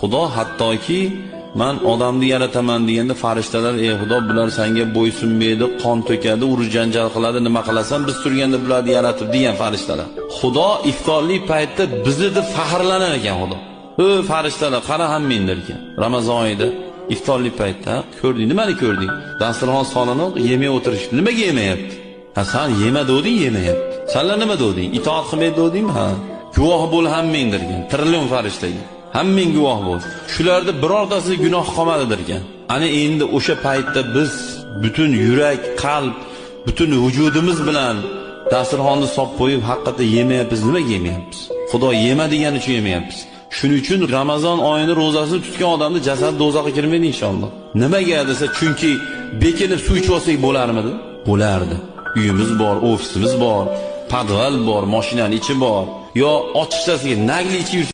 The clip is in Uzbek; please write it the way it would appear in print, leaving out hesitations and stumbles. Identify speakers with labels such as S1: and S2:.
S1: Xudo hattoki men odamni yarataman deganda farishtalar ey Xudo bular senga bo'ysunmaydi, qon to'kadi, urush janjal qiladi, nima qilasan biz turganda bularni yaratib degan farishtalar. Xudo iftorlik paytda bizni deb faxrlanar ekan Xudo. Farishtalar qara hammanglar ekan. Ramazon oyida iftorlik paytda ko'rding, nimani ko'rding? Dasturxon solinoq yemay o'tirishdi. Nimaga yemayapti? Ha sen yema degding, yemayapti. Senlar nima degding? Itoat qilmaydi degdingmi? Ha. Guvoh bo'l hammanglar ekan. Trillion farishtalar. Hammang guvoh bo'l. Shularda birortasi gunoh qolmadidir ekan. Ana endi o'sha paytda biz butun yurak, qalb, butun vujudimiz bilan dasturxonni solib qo'yib haqiqatda yemayapmiz. Nimaga yemayapmiz? Xudo yema degani uchun yemayapmiz. Shuning uchun Ramazon oyini ro'zasini tutgan odamni jasadi do'zaxga kirmaydi inshaalloh. Nimaga desa, chunki bekinib suv ichib olsak bo'larmidi? Bo'lardi. Uyimiz bor, ofisimiz bor, podval bor, mashinaning ichi bor. Yo ochiqchasiga nagli ichib